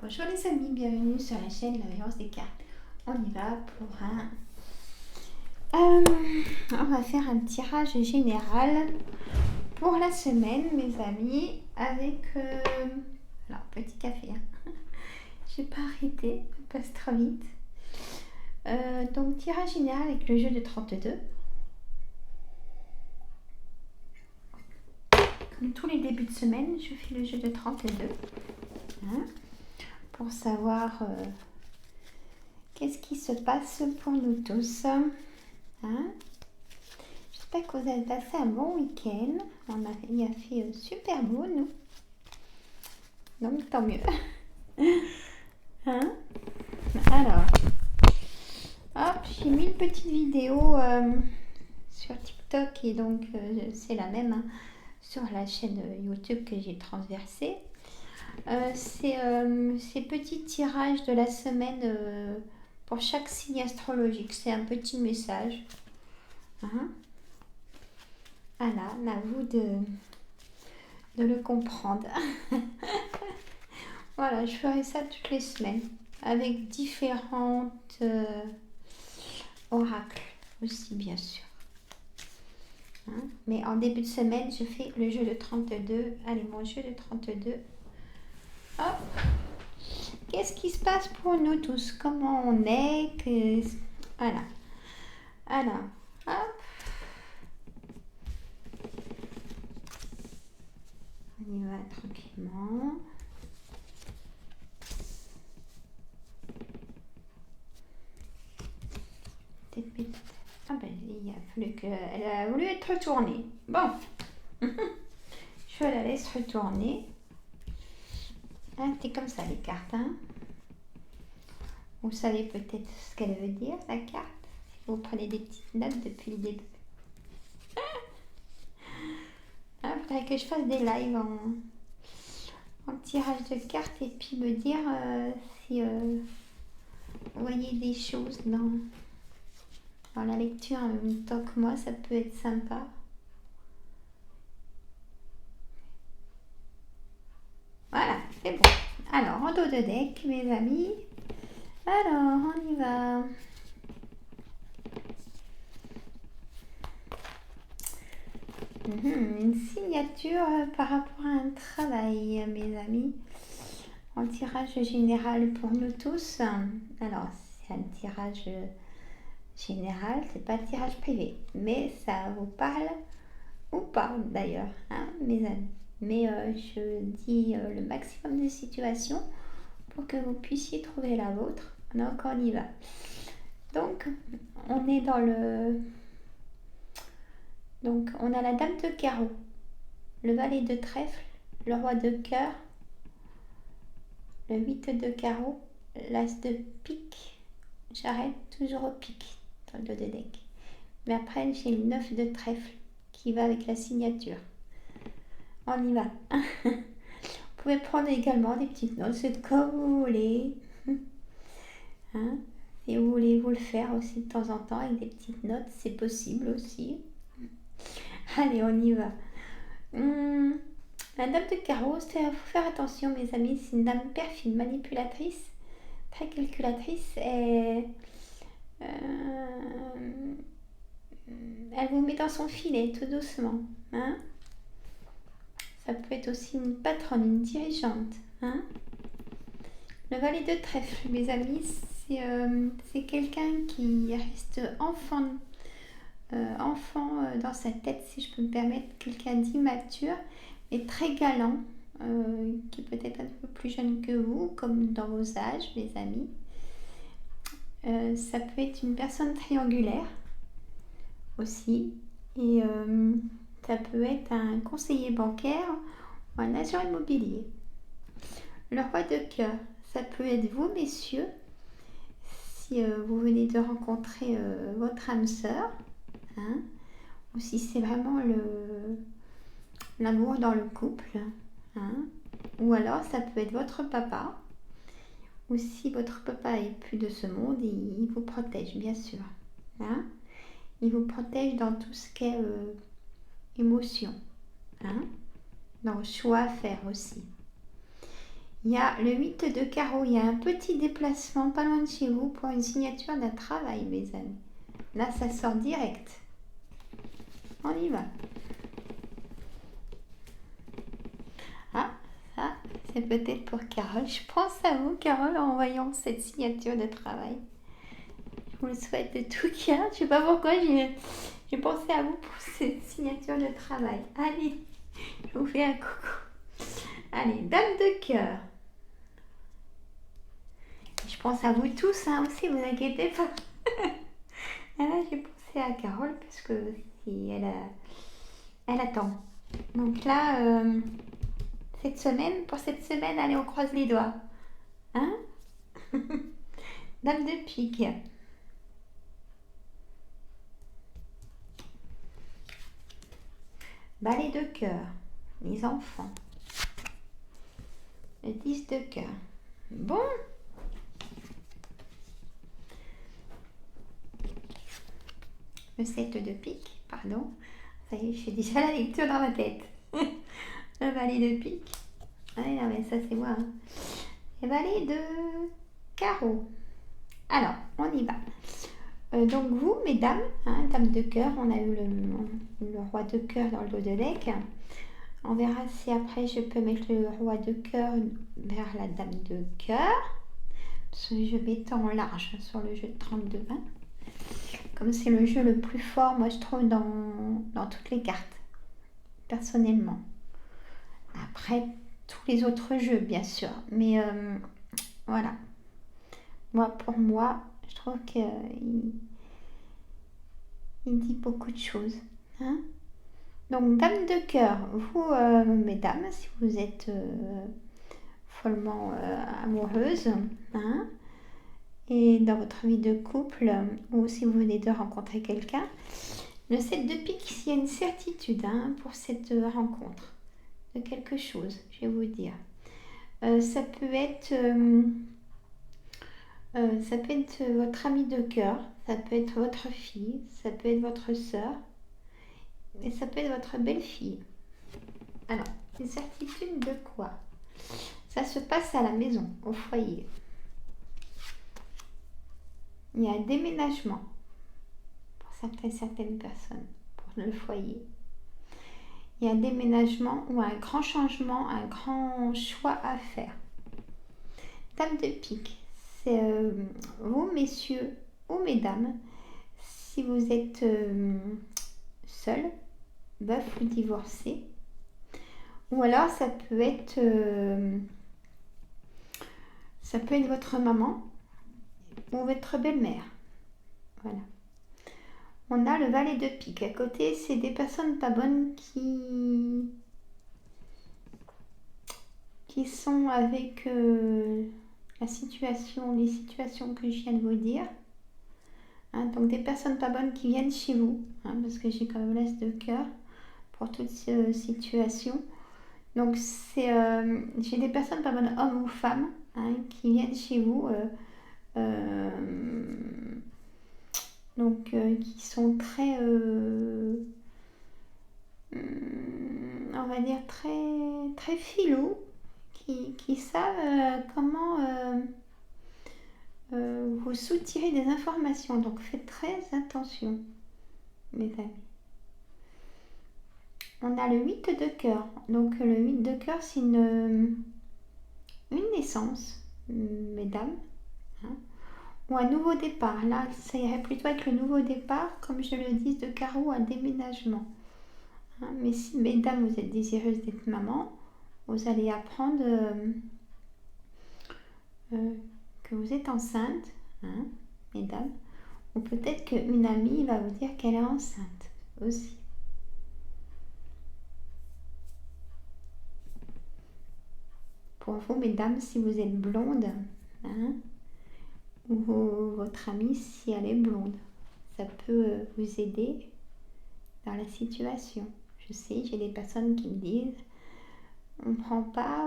Bonjour les amis, bienvenue sur la chaîne La Voyance des cartes. On y va pour on va faire un tirage général pour la semaine, mes amis, avec... alors, petit café, hein. Je vais pas arrêter, ça passe trop vite. Donc, tirage général avec le jeu de 32. Comme tous les débuts de semaine, je fais le jeu de 32. Hein, pour savoir qu'est-ce qui se passe pour nous tous. Hein, j'espère que vous avez passé un bon week-end. Il a fait super beau, nous. Donc, tant mieux. Hein, alors, hop, j'ai mis une petite vidéo sur TikTok et donc c'est la même sur la chaîne YouTube que j'ai transversée. Ces petits tirages de la semaine pour chaque signe astrologique. C'est un petit message. Hein, voilà, à vous de le comprendre. Voilà, je ferai ça toutes les semaines avec différentes oracles aussi, bien sûr. Hein, mais en début de semaine, je fais le jeu de 32. Allez, mon jeu de 32. Hop. Qu'est-ce qui se passe pour nous tous? Comment on est? Voilà. Alors, hop. On y va tranquillement. Ah ben, il a fallu qu'elle a voulu être retournée. Bon. Je la laisse retourner. Hein, c'est comme ça les cartes. Hein. Vous savez peut-être ce qu'elle veut dire, la carte. Si vous prenez des petites notes depuis le début. Il faudrait que je fasse des lives en tirage de cartes et puis me dire si vous voyez des choses dans la lecture en même temps que moi, ça peut être sympa. Voilà, c'est bon. Alors, en dos de deck, mes amis. Alors, on y va. Une signature par rapport à un travail, mes amis. En tirage général pour nous tous. Alors, c'est un tirage général, c'est pas un tirage privé, mais ça vous parle ou pas d'ailleurs, hein, mes amis. Mais je dis le maximum de situations pour que vous puissiez trouver la vôtre. Donc, on y va. Donc, on est dans le... Donc, on a la dame de carreau, le valet de trèfle, le roi de cœur, le 8 de carreau, l'as de pique. J'arrête toujours au pique dans le dos de deck. Mais après, j'ai le 9 de trèfle qui va avec la signature. On y va. Vous pouvez prendre également des petites notes, c'est comme vous voulez. Hein, si vous voulez vous le faire aussi de temps en temps avec des petites notes, c'est possible aussi. Allez, on y va. La dame de carreau, il faut faire attention, mes amis, c'est une dame perfide, manipulatrice, très calculatrice. Et, elle vous met dans son filet tout doucement. Hein, ça peut être aussi une patronne, une dirigeante. Hein, le valet de trèfle, mes amis, c'est quelqu'un qui reste enfant dans sa tête, si je peux me permettre, quelqu'un d'immature, mais très galant, qui peut être un peu plus jeune que vous, comme dans vos âges, mes amis. Ça peut être une personne triangulaire aussi, et ça peut être un conseiller bancaire ou un agent immobilier. Le roi de cœur, ça peut être vous, messieurs, si vous venez de rencontrer votre âme sœur, hein, ou si c'est vraiment l'amour dans le couple, hein, ou alors ça peut être votre papa, ou si votre papa est plus de ce monde, il vous protège, bien sûr. Hein, il vous protège dans tout ce qui est émotion, hein, dans le choix à faire aussi. Il y a le 8 de carreau, il y a un petit déplacement pas loin de chez vous pour une signature d'un travail, mes amis. Là, ça sort direct. On y va. Ah, ça, c'est peut-être pour Carole. Je pense à vous, Carole, en voyant cette signature de travail. Je vous le souhaite de tout cœur. Je sais pas pourquoi j'ai pensé à vous pour cette signature de travail. Allez, je vous fais un coucou. Allez, dame de cœur. Je pense à vous tous hein, aussi, vous inquiétez pas. Et là, j'ai pensé à Carole parce que si elle attend. Donc là, pour cette semaine, allez, on croise les doigts. Hein? Dame de pique. Balai de cœur. Les enfants. Le 10 de cœur. Bon. Le 7 de pique, pardon. Ça y est, j'ai déjà la lecture dans ma tête. Le valet de pique. Ah non, mais ça c'est moi. Hein. Le valet de carreau. Alors, on y va. Donc vous, mesdames, hein, dame de cœur, on a eu le roi de cœur dans le dos de deck. On verra si après je peux mettre le roi de cœur vers la dame de cœur. Parce que je m'étends en large sur le jeu de 32-20. Comme c'est le jeu le plus fort, moi je trouve, dans toutes les cartes. Personnellement. Après, tous les autres jeux, bien sûr. Mais voilà. Pour moi, je trouve qu'il dit beaucoup de choses. Hein. Donc, dame de cœur, vous, mesdames, si vous êtes follement amoureuse, hein, et dans votre vie de couple, ou si vous venez de rencontrer quelqu'un, le 7 de pique, s'il y a une certitude hein, pour cette rencontre de quelque chose, je vais vous dire. Ça peut être votre ami de cœur, ça peut être votre fille, ça peut être votre sœur, et ça peut être votre belle-fille. Alors, une certitude de quoi? Ça se passe à la maison, au foyer. Il y a un déménagement pour certaines personnes, pour le foyer. Il y a un déménagement ou un grand changement, un grand choix à faire. Dame de pique, c'est vous, messieurs ou mesdames, si vous êtes seul, veuf ou divorcé, ou alors ça peut être votre maman ou votre belle-mère. Voilà. On a le valet de pique. À côté, c'est des personnes pas bonnes qui sont avec les situations que je viens de vous dire. Hein, donc des personnes pas bonnes qui viennent chez vous, hein, parce que j'ai quand même l'as de cœur pour toute situation. Donc j'ai des personnes pas bonnes, hommes ou femmes, hein, qui viennent chez vous. Qui sont très, on va dire très, très filous, qui savent comment vous soutirer des informations. Donc faites très attention, mes amis. On a le 8 de cœur. Donc le 8 de cœur, c'est une naissance, mesdames. Hein, ou un nouveau départ. Là, ça irait plutôt avec le nouveau départ, comme je le dis, de carreau, un déménagement. Hein, mais si, mesdames, vous êtes désireuses d'être maman, vous allez apprendre que vous êtes enceinte, hein, mesdames. Ou peut-être qu'une amie va vous dire qu'elle est enceinte aussi. Pour vous, mesdames, si vous êtes blonde, hein, ou votre amie, si elle est blonde, ça peut vous aider dans la situation. Je sais, j'ai des personnes qui me disent on prend pas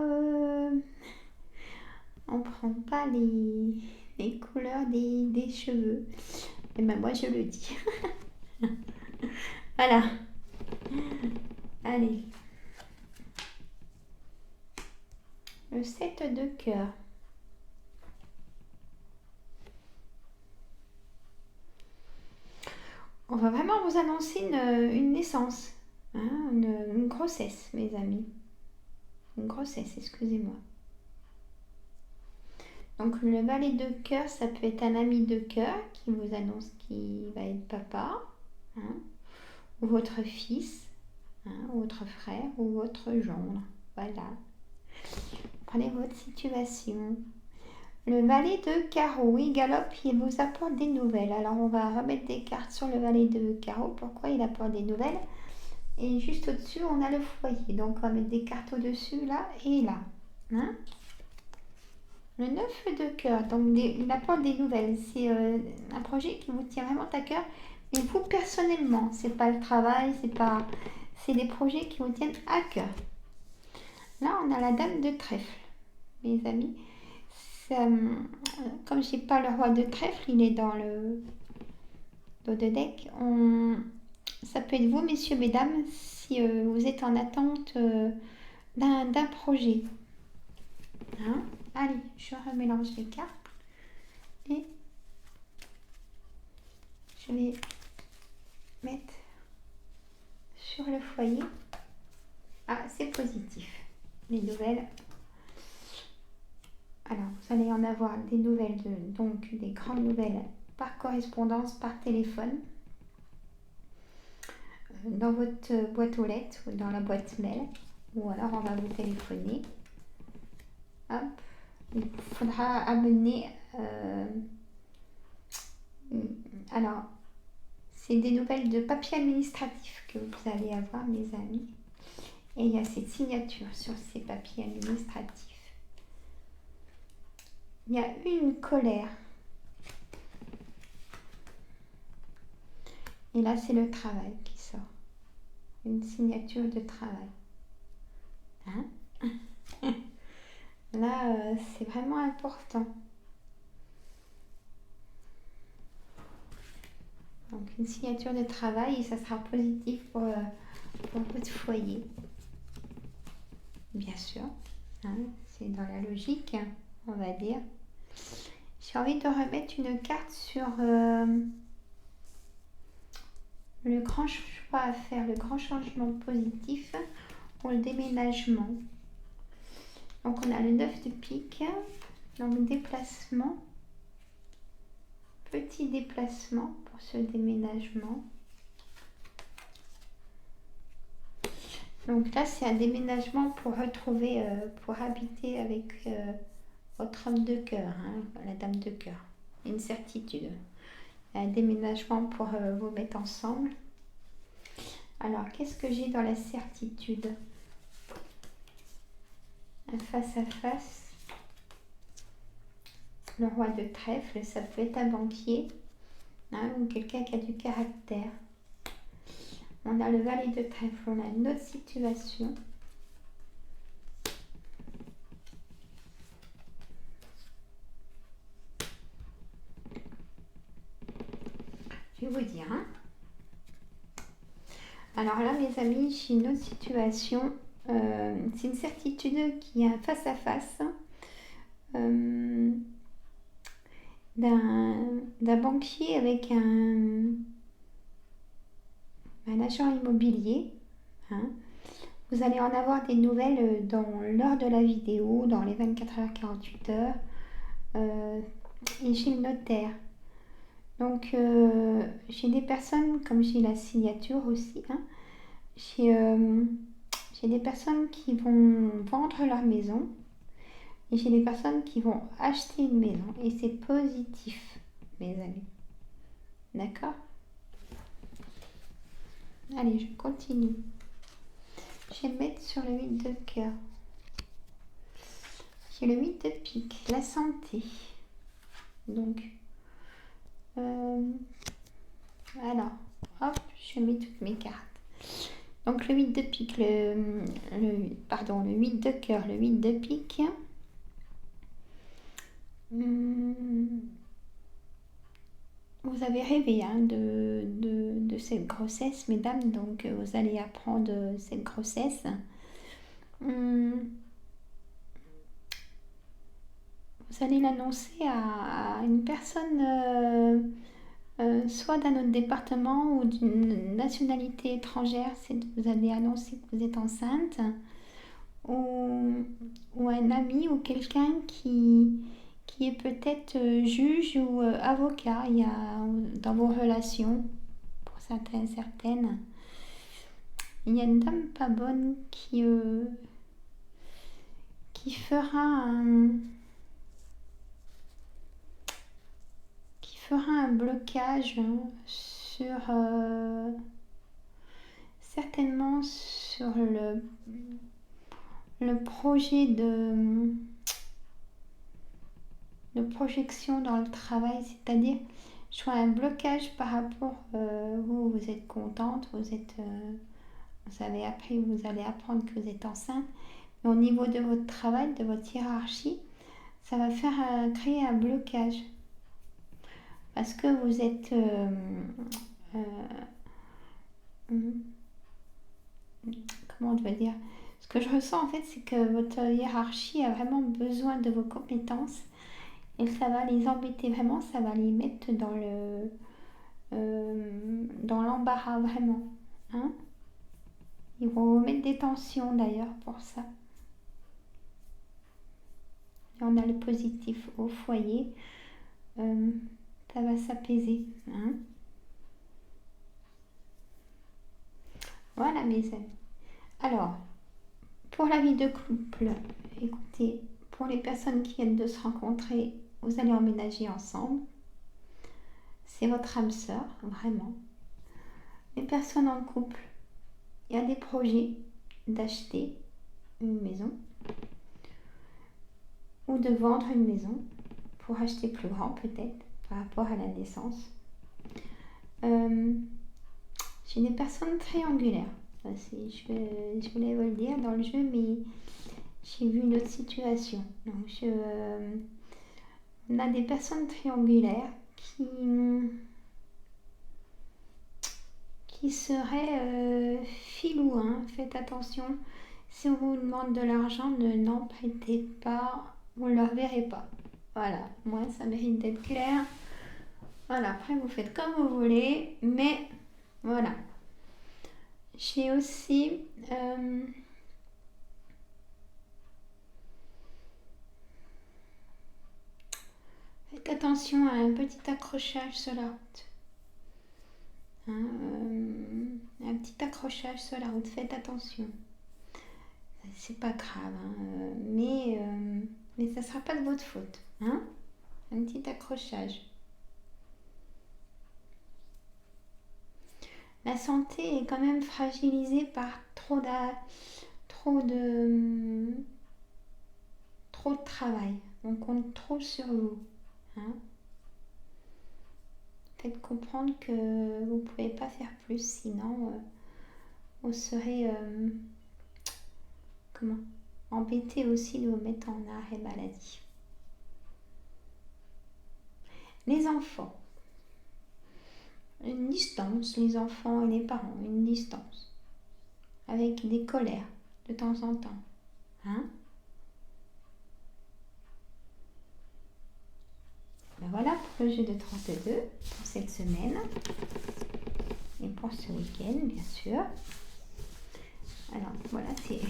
les couleurs des cheveux. Et ben moi je le dis. Voilà. Allez. Le 7 de cœur. On va vraiment vous annoncer une naissance, hein, une grossesse, mes amis. Une grossesse, excusez-moi. Donc le valet de cœur, ça peut être un ami de cœur qui vous annonce qu'il va être papa, hein, ou votre fils, hein, ou votre frère, ou votre gendre. Voilà. Prenez votre situation. Le valet de carreau, il galope, il vous apporte des nouvelles. Alors on va remettre des cartes sur le valet de carreau. Pourquoi il apporte des nouvelles? Et juste au-dessus, on a le foyer. Donc on va mettre des cartes au-dessus, là et là. Hein? Le 9 de cœur, donc il apporte des nouvelles. C'est un projet qui vous tient vraiment à cœur. Et vous personnellement, c'est pas le travail, c'est des projets qui vous tiennent à cœur. Là, on a la dame de trèfle, mes amis. Comme j'ai pas le roi de trèfle, il est dans le dos de deck. Ça peut être vous, messieurs, mesdames, si vous êtes en attente d'un projet. Hein? Allez, je remélange les cartes et je vais mettre sur le foyer. Ah, c'est positif. Les nouvelles. Alors, vous allez en avoir des nouvelles, donc des grandes nouvelles par correspondance, par téléphone, dans votre boîte aux lettres ou dans la boîte mail, ou alors on va vous téléphoner. Hop, il faudra amener. Alors, c'est des nouvelles de papier administratif que vous allez avoir, mes amis. Et il y a cette signature sur ces papiers administratifs. Il y a une colère. Et là, c'est le travail qui sort. Une signature de travail. Hein? Là, c'est vraiment important. Donc, une signature de travail et ça sera positif pour votre foyer. Bien sûr. Hein? C'est dans la logique, on va dire. J'ai envie de remettre une carte sur le grand choix à faire, le grand changement positif pour le déménagement. Donc on a le 9 de pique, donc déplacement, petit déplacement pour ce déménagement. Donc là c'est un déménagement pour retrouver, pour habiter avec votre homme de cœur, hein, la dame de cœur. Une certitude. Un déménagement pour vous mettre ensemble. Alors, qu'est-ce que j'ai dans la certitude? Un face-à-face. Le roi de trèfle, ça peut être un banquier, hein, ou quelqu'un qui a du caractère. On a le valet de trèfle, on a une autre situation. Je vais vous dire. Hein. Alors là, mes amis, j'ai une autre situation. C'est une certitude qui est un face-à-face d'un banquier avec un agent immobilier. Hein. Vous allez en avoir des nouvelles dans l'heure de la vidéo, dans les 24 heures, 48 heures. Et j'ai le notaire. Donc, j'ai des personnes, comme j'ai la signature aussi, hein, j'ai des personnes qui vont vendre leur maison et j'ai des personnes qui vont acheter une maison. Et c'est positif, mes amis. D'accord? Allez, je continue. Je vais me mettre sur le 8 de cœur. J'ai le 8 de pique, la santé. Donc, alors, hop, je mets toutes mes cartes. Donc, le 8 de pique, le 8 de cœur, le 8 de pique. Vous avez rêvé hein, de cette grossesse, mesdames, donc vous allez apprendre cette grossesse. vous allez l'annoncer à une personne, soit d'un autre département ou d'une nationalité étrangère, vous allez annoncer que vous êtes enceinte, ou un ami ou quelqu'un qui est peut-être juge ou avocat. Il y a dans vos relations, pour certaines, il y a une dame pas bonne qui fera un blocage sur certainement sur le projet de projection dans le travail, c'est-à-dire je vois un blocage par rapport vous êtes contente, vous allez apprendre que vous êtes enceinte, mais au niveau de votre travail, de votre hiérarchie, ça va faire créer un blocage parce que vous êtes comment on doit dire, ce que je ressens en fait, c'est que votre hiérarchie a vraiment besoin de vos compétences et ça va les embêter vraiment, ça va les mettre dans l'embarras vraiment, hein. Ils vont vous mettre des tensions d'ailleurs pour ça. Et on a le positif au foyer, ça va s'apaiser, hein. Voilà mes amis. Alors, pour la vie de couple, écoutez, pour les personnes qui viennent de se rencontrer, vous allez emménager ensemble. C'est votre âme sœur, vraiment. Les personnes en couple, il y a des projets d'acheter une maison ou de vendre une maison pour acheter plus grand peut-être par rapport à la naissance. J'ai des personnes triangulaires. Je voulais vous le dire dans le jeu, mais j'ai vu une autre situation. Donc, on a des personnes triangulaires qui seraient filous, hein. Faites attention. Si on vous demande de l'argent, n'en prêtez pas, vous ne le reverrez pas. Voilà, moi ça mérite d'être clair. Voilà, après vous faites comme vous voulez, mais voilà. J'ai aussi faites attention à un petit accrochage sur la route. Hein, un petit accrochage sur la route, faites attention. C'est pas grave, hein, mais ça sera pas de votre faute, hein. Un petit accrochage. La santé est quand même fragilisée par trop de travail. On compte trop sur vous, hein. Faites comprendre que vous ne pouvez pas faire plus, sinon vous serez embêté aussi de vous mettre en arrêt maladie. Les enfants. Une distance, les enfants et les parents, une distance. Avec des colères de temps en temps, hein. Ben voilà pour le jeu de 32 pour cette semaine et pour ce week-end bien sûr. Alors voilà, c'est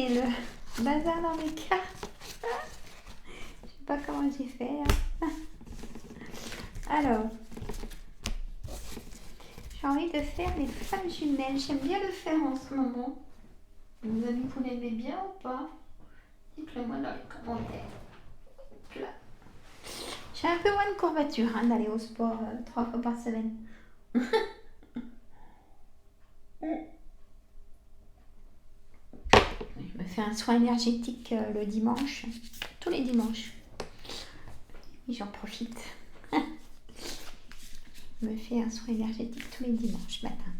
le bazar dans mes cartes. Je sais pas comment j'ai fait, hein. Alors, j'ai envie de faire les flammes jumelles. J'aime bien le faire en ce moment. Vous amis, vous l'aimez bien ou pas? Dites-le moi dans les commentaires. Là. J'ai un peu moins de courbature hein, d'aller au sport 3 fois par semaine. Je me fais un soin énergétique le dimanche, tous les dimanches. Et j'en profite. Je me fais un soin énergétique tous les dimanches matin.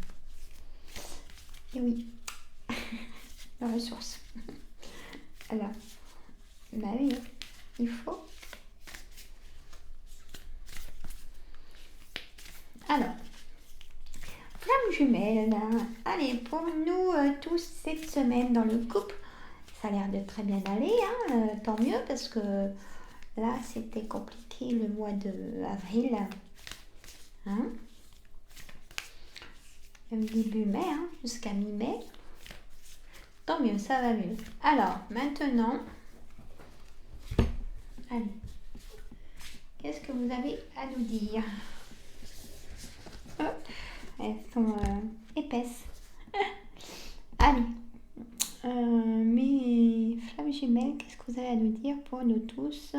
Et oui, la ressource. Alors, bah oui, il faut. Alors, flamme jumelle. Allez, pour nous tous cette semaine dans le couple, ça a l'air de très bien aller, hein, tant mieux, parce que là, c'était compliqué le mois d'avril. Hein, début mai, hein, jusqu'à mi-mai. Tant mieux, ça va mieux. Alors, maintenant, allez, qu'est-ce que vous avez à nous dire? Hop, elles sont épaisses. Allez, mes flammes jumelles, qu'est-ce que vous avez à nous dire pour nous tous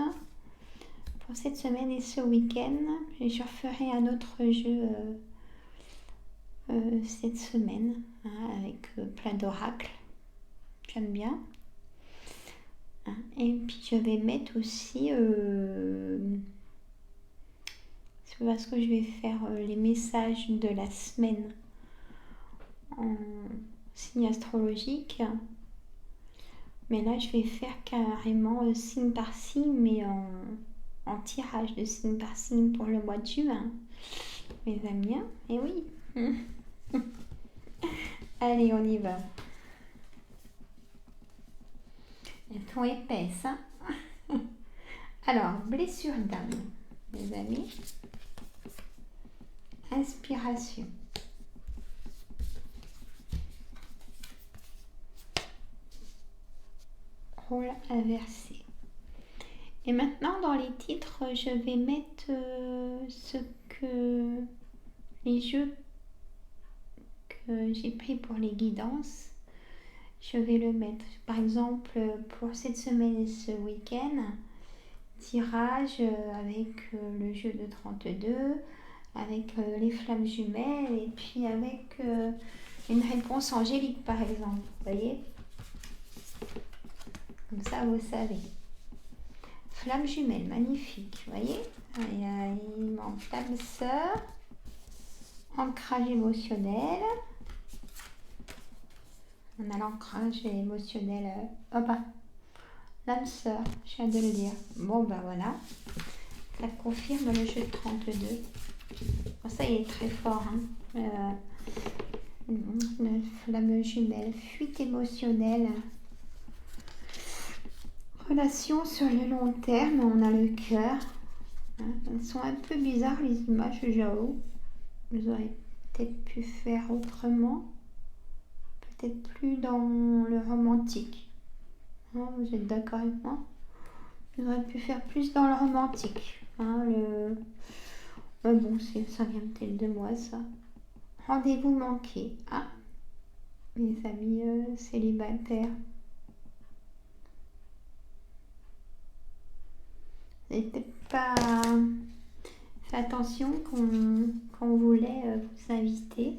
pour cette semaine et ce week-end? Je referai un autre jeu cette semaine, hein, avec plein d'oracles. J'aime bien. Hein, et puis je vais mettre aussi, c'est parce que je vais faire les messages de la semaine en signe astrologique. Mais là, je vais faire carrément signe par signe, mais en tirage de signe par signe pour le mois de juin. Mes amis, hein? Et oui. Allez, on y va. Elles sont épaisses, hein? Alors, blessure d'âme, mes amis. Inspiration. Rôle inversé. Et maintenant, dans les titres, je vais mettre les jeux que j'ai pris pour les guidances. Je vais le mettre. Par exemple, pour cette semaine et ce week-end, tirage avec le jeu de 32, avec les flammes jumelles et puis avec une réponse angélique, par exemple. Vous voyez? Comme ça, vous savez. Flamme jumelle, magnifique. Vous voyez? Il manque flamme sœur, ancrage émotionnel. On a l'ancrage émotionnel. L'âme sœur, je viens de le dire. Bon, ben voilà. Ça confirme le jeu de 32. Bon, ça, il est très fort. Hein. La flamme jumelle, fuite émotionnelle. Relation sur le long terme, on a le cœur. Hein. Elles sont un peu bizarres, les images, j'avoue. Vous auriez peut-être pu faire autrement. Peut-être plus dans le romantique. Hein, vous êtes d'accord avec moi? J'aurais pu faire plus dans le romantique. Hein, bon, ça vient peut-être de moi, ça. Rendez-vous manqué. Ah, mes amis célibataires. Vous n'avez peut-être pas fait attention qu'on voulait vous inviter.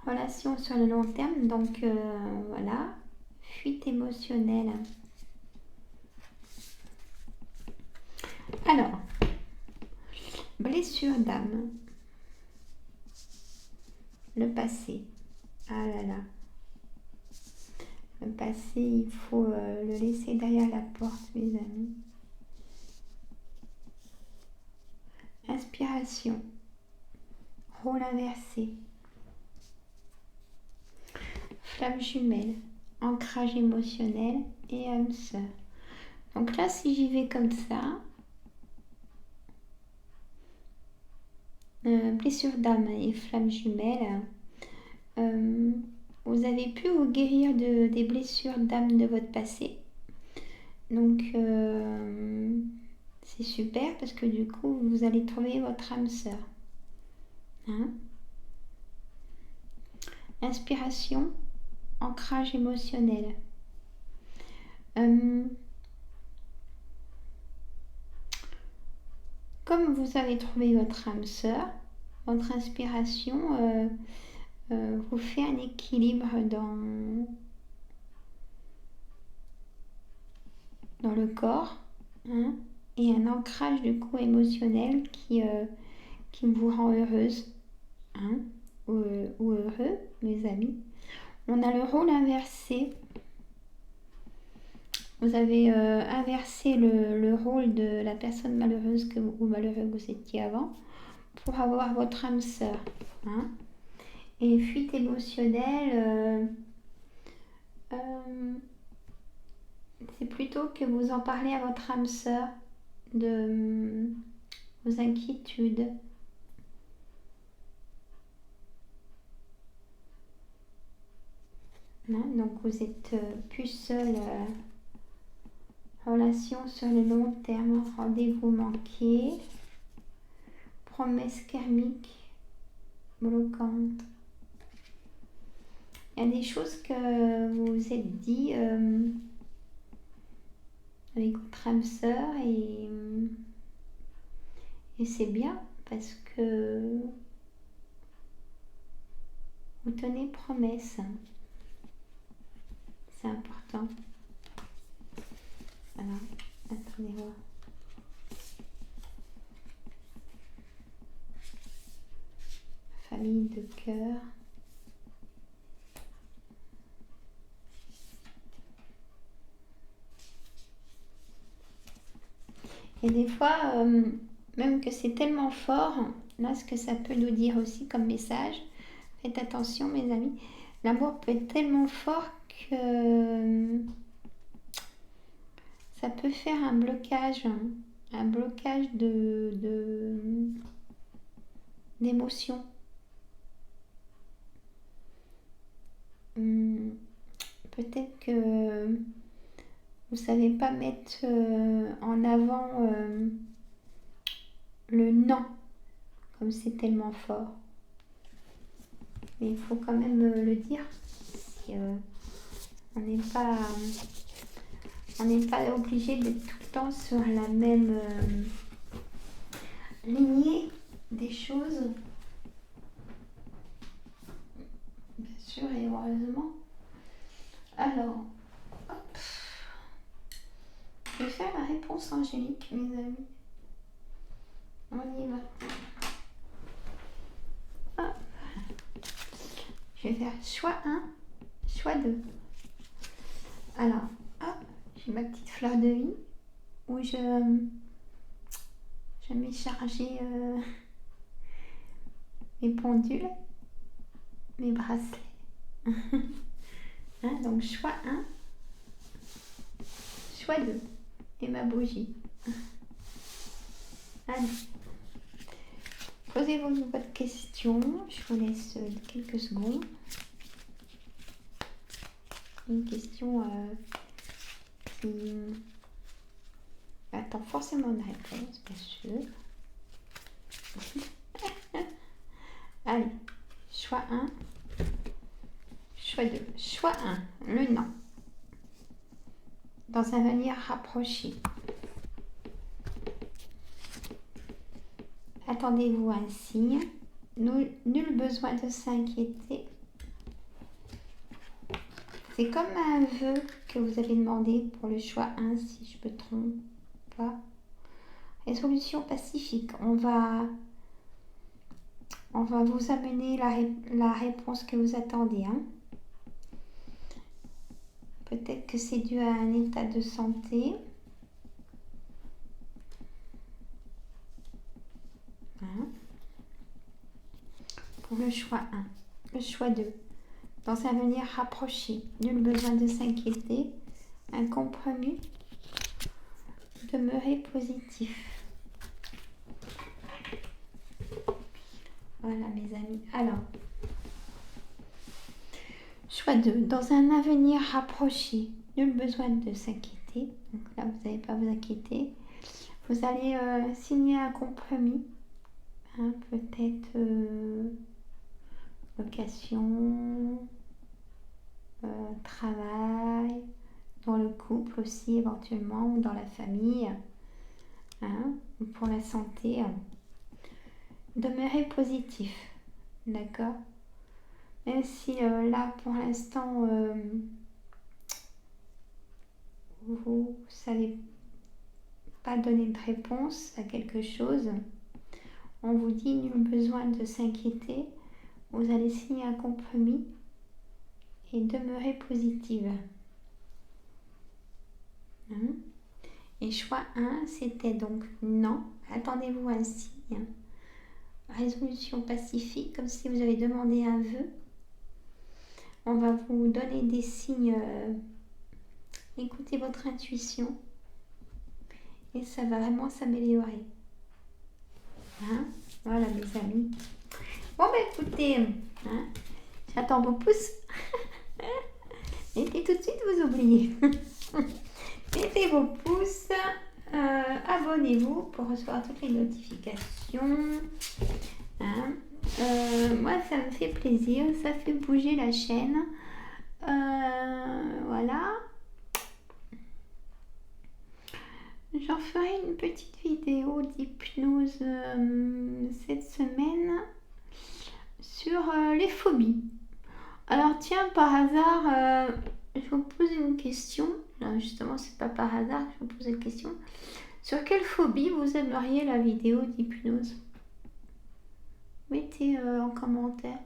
Relation sur le long terme, donc voilà. Fuite émotionnelle. Alors, blessure d'âme. Le passé. Ah là là. Le passé, il faut le laisser derrière la porte, mes amis. Inspiration. Rôle inversé. Flamme jumelle. Ancrage émotionnel et âme sœur. Donc là, si j'y vais comme ça, blessure d'âme et flamme jumelle, vous avez pu vous guérir des blessures d'âme de votre passé. Donc c'est super parce que du coup vous allez trouver votre âme sœur. Hein? Inspiration, ancrage émotionnel. Comme vous avez trouvé votre âme sœur, votre inspiration vous fait un équilibre dans le corps, hein, et un ancrage du coup émotionnel qui vous rend heureuse, hein, ou heureux, mes amis. On a le rôle inversé. Vous avez inversé le rôle de la personne malheureuse ou malheureux que vous étiez avant pour avoir votre âme sœur. Hein. Et fuite émotionnelle, plutôt que vous en parlez à votre âme sœur de vos inquiétudes. Hein, donc vous êtes plus seul. Relation sur le long terme, rendez-vous manqué, promesse karmique bloquante. Il y a des choses que vous vous êtes dit avec votre âme sœur et c'est bien parce que vous tenez promesse. C'est important. Alors, attendez voir. Famille de cœur. Et des fois, même que c'est tellement fort, là, ce que ça peut nous dire aussi comme message, faites attention, mes amis, l'amour peut être tellement fort que ça peut faire un blocage d'émotions. Peut-être que vous savez pas mettre en avant le non, comme c'est tellement fort. Mais il faut quand même le dire. Si, on n'est pas obligé d'être tout le temps sur la même lignée des choses. Bien sûr et heureusement. Alors, hop. Je vais faire la réponse angélique, mes amis. On y va. Hop. Je vais faire choix 1, choix 2. Alors, hop, j'ai ma petite fleur de vie où je vais charger mes pendules, mes bracelets. Hein, donc choix 1, choix 2 et ma bougie. Allez, posez-vous votre question, je vous laisse quelques secondes. Une question qui attend forcément une réponse, bien sûr. Allez, choix 1, choix 2. Choix 1, le non. Dans un avenir rapproché. Attendez-vous à un signe. Nul besoin de s'inquiéter. C'est comme un vœu que vous avez demandé pour le choix 1, si je me trompe pas. Résolution pacifique. On va vous amener la réponse que vous attendez. Hein. Peut-être que c'est dû à un état de santé. Hein. Pour le choix 1. Le choix 2. Dans un avenir rapproché, nul besoin de s'inquiéter. Un compromis. Demeurer positif. Voilà mes amis. Alors, choix 2. Dans un avenir rapproché, nul besoin de s'inquiéter. Donc là, vous n'allez pas vous inquiéter. Vous allez signer un compromis. Hein, peut-être location, travail, dans le couple aussi éventuellement, ou dans la famille, hein, ou pour la santé. Demeurez positif, d'accord? Même si là pour l'instant vous ne savez pas donner de réponse à quelque chose, on vous dit nul besoin de s'inquiéter, vous allez signer un compromis et demeurer positive. Hein? Et choix 1, c'était donc non, attendez-vous à un signe. Résolution pacifique, comme si vous avez demandé un vœu. On va vous donner des signes Écoutez votre intuition et ça va vraiment s'améliorer. Hein? Voilà mes amis. Bon bah écoutez, hein, j'attends vos pouces. Et tout de suite vous oubliez. Mettez vos pouces, abonnez-vous pour recevoir toutes les notifications. Hein. Moi ça me fait plaisir, ça fait bouger la chaîne. Voilà. J'en ferai une petite vidéo d'hypnose cette semaine sur les phobies. Alors tiens, par hasard, je vous pose une question. Non, justement, c'est pas par hasard que je vous pose une question. Sur quelle phobie vous aimeriez la vidéo d'hypnose? Mettez en commentaire.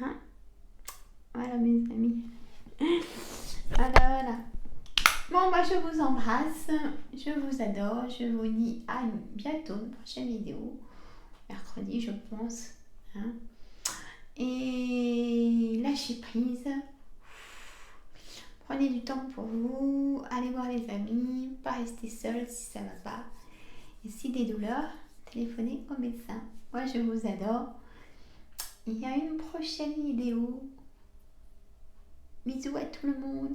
Hein? Voilà mes amis. Voilà. Bon, bah, je vous embrasse, je vous adore, je vous dis à bientôt, une prochaine vidéo, mercredi, je pense. Hein. Et lâchez prise, prenez du temps pour vous, allez voir les amis, pas rester seul si ça va pas. Et si des douleurs, téléphonez au médecin. Moi, je vous adore. Il y a une prochaine vidéo. Bisous à tout le monde.